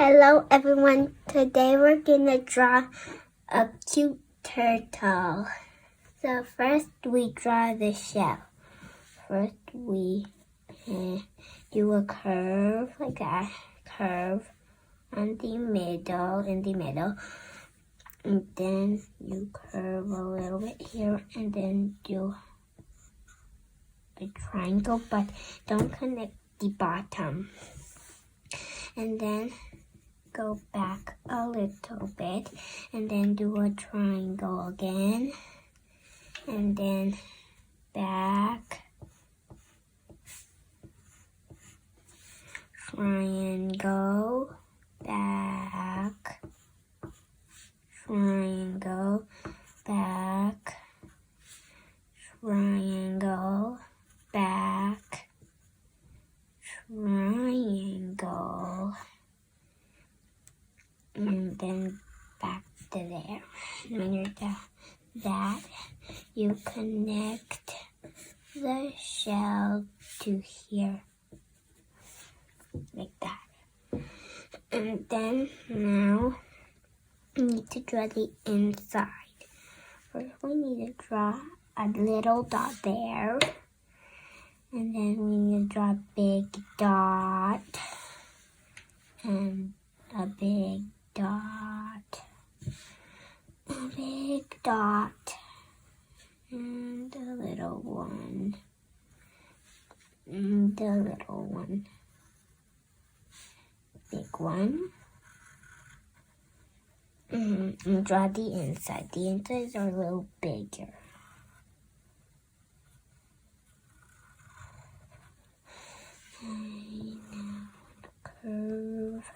Hello everyone, today we're gonna draw a cute turtle. So first we draw the shell. First we do a curve, like a curve in the middle. And then you curve a little bit here and then do a triangle, but don't connect the bottom. And then go back a little bit and then do a triangle again and then back, triangle, back, triangle, back, triangle, back, triangle, and then back to there. When you're done that, you connect the shell to here, like that. And then now we need to draw the inside. First we need to draw a little dot there, and then we need to draw a big dot, and a big dot, a big dot, and a little one, and a little one, big one. And draw the inside. The insides are a little bigger. And now curve.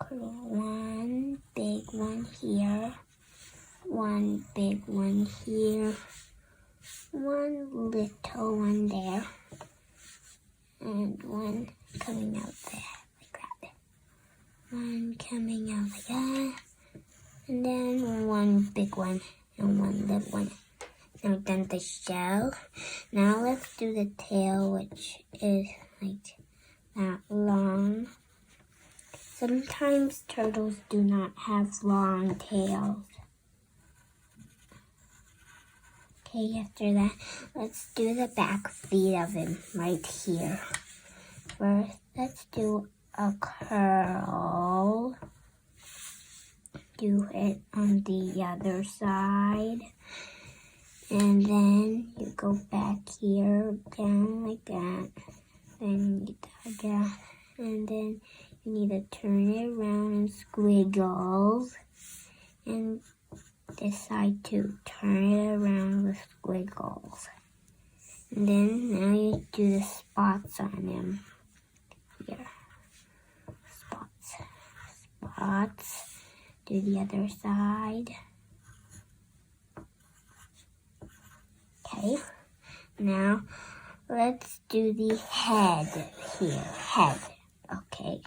One big one here, one big one here, one little one there, and one coming out there, like that. One coming out like that, and then one big one and one little one. Now done the shell. Now let's do the tail, which is like that long. Sometimes turtles do not have long tails. Okay, after that, let's do the back feet of him right here. First, let's do a curl. Do it on the other side. And then you go back here, down like that. Then you get that, and then you need to turn it around in squiggles, and decide to turn it around with squiggles. And then now you do the spots on him. Here. Spots. Spots. Do the other side. Okay. Now let's do the head here. Head. Okay.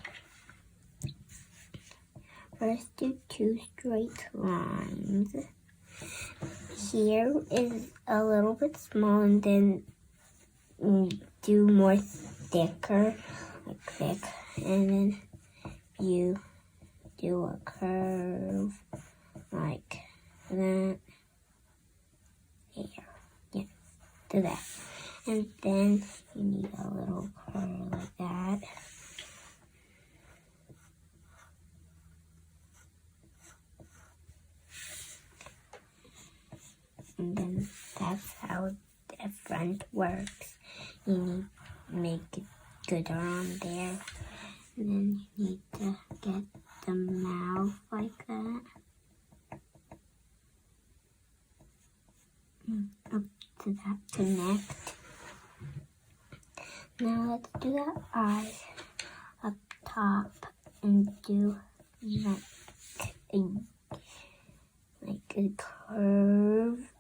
First do two straight lines. Here is a little bit small, and then do more thicker, like thick, and then you do a curve like that. Here. Yeah, do that. And then you need a little curve like that. And then that's how the front works. You need to make it good around there. And then you need to get the mouth like that. Up to that connect. Now let's do the eyes up top and do like a curve.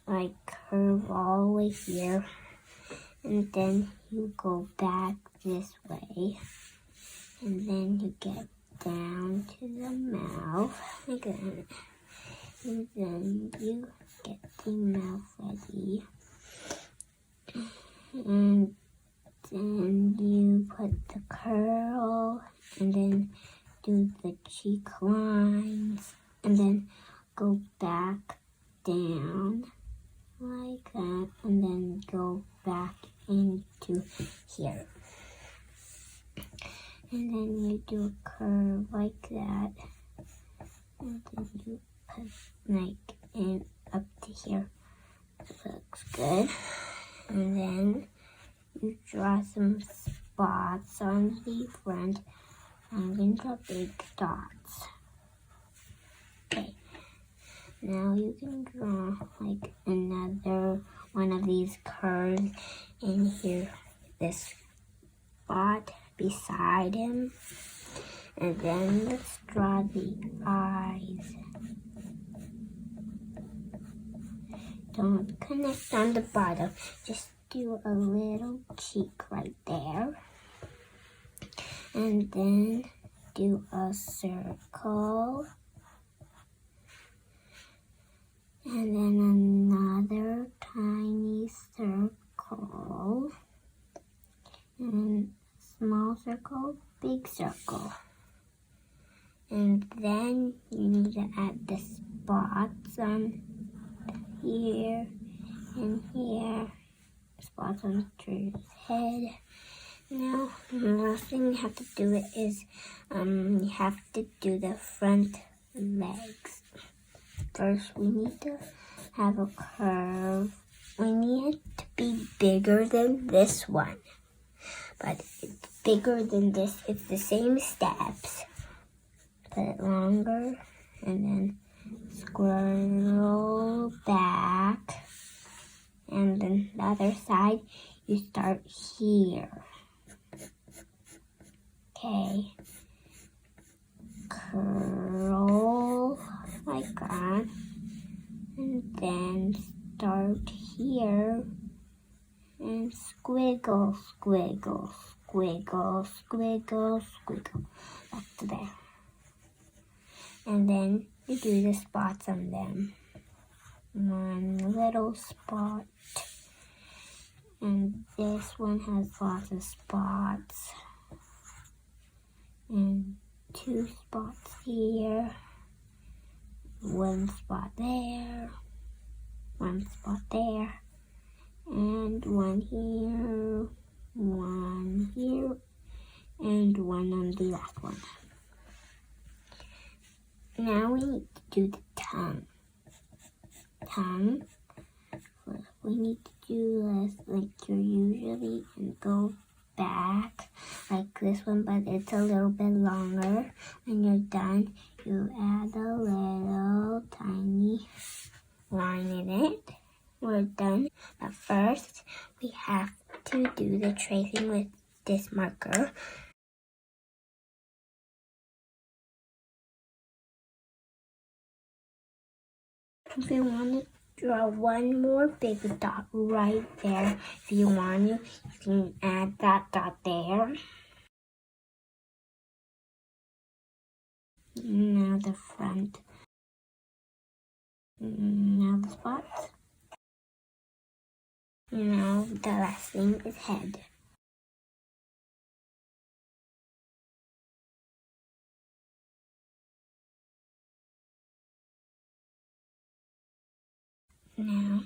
Like curve all the way here, and then you go back this way, and then you get down to the mouth again, and then you get the mouth ready, and then you put the curl, and then do the cheek lines, and then go back down like that, and then go back into here. And then you do a curve like that, and then you put like in up to here. Looks good. And then you draw some spots on the front. I'm going to draw big dots. Okay. Now you can draw like another one of these curves in here. This spot beside him. And then let's draw the eyes. Don't connect on the bottom. Just do a little cheek right there. And then do a circle. And then another tiny circle. And small circle, big circle. And then you need to add the spots on here and here. Spots on the tree's head. Now, the last thing you have to do is you have to do the front legs. First, we need to have a curve. We need it to be bigger than this one. But it's bigger than this. It's the same steps. Put it longer and then squirrel back. And then the other side, you start here. Okay. Curl like that. And then start here. And squiggle, squiggle, squiggle, squiggle, squiggle. Up to there. And then you do the spots on them. One little spot. And this one has lots of spots. And 2 spots here. 1 spot there. 1 spot there. And 1 here. 1 here. And 1 on the last one. Now we need to do the tongue. We need to do this like you usually and go back like this one, but it's a little bit longer. When you're done, you add a little tiny line in it. We're done. But first, we have to do the tracing with this marker. If you want to draw one more big dot right there, if you want to, you can add that dot there. Now the front. Now the spots. Now the last thing is head. Now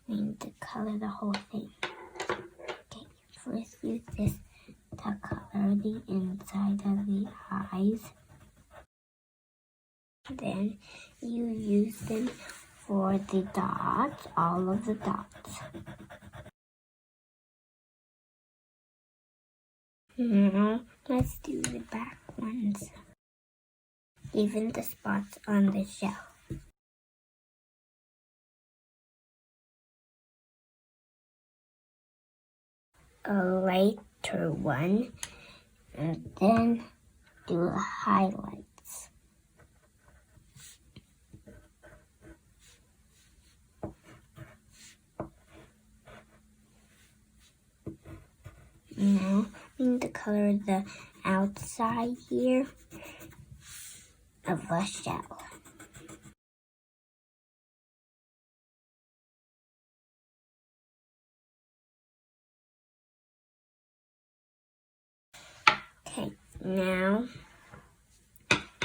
we need to color the whole thing. Okay, first use this to color the inside of the eyes. Then you use them for the dots, all of the dots. Now let's do the back ones. Even the spots on the shell. A lighter one, and then do a highlights. Now we need to color the outside here of the shell. Now,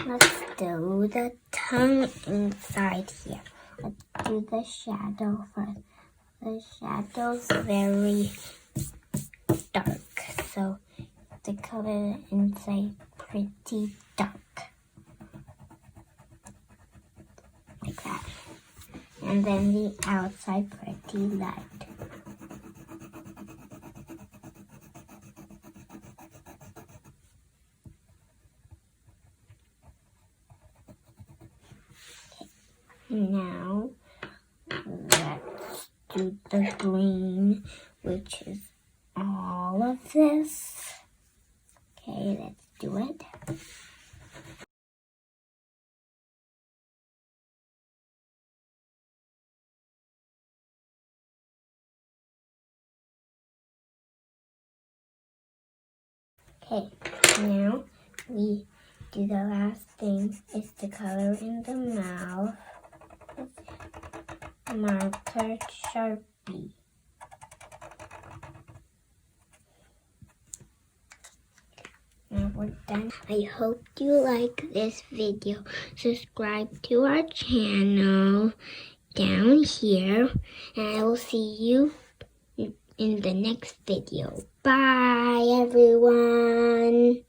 let's do the tongue inside here. Let's do the shadow first. The shadow's very dark, so the color inside pretty dark. Like that. And then the outside pretty light. Now, let's do the green, which is all of this. Okay, let's do it. Okay, now we do the last thing, is the color in the mouth. Marker Sharpie. Now we're done. I hope you like this video. Subscribe to our channel down here, and I will see you in the next video. Bye, everyone.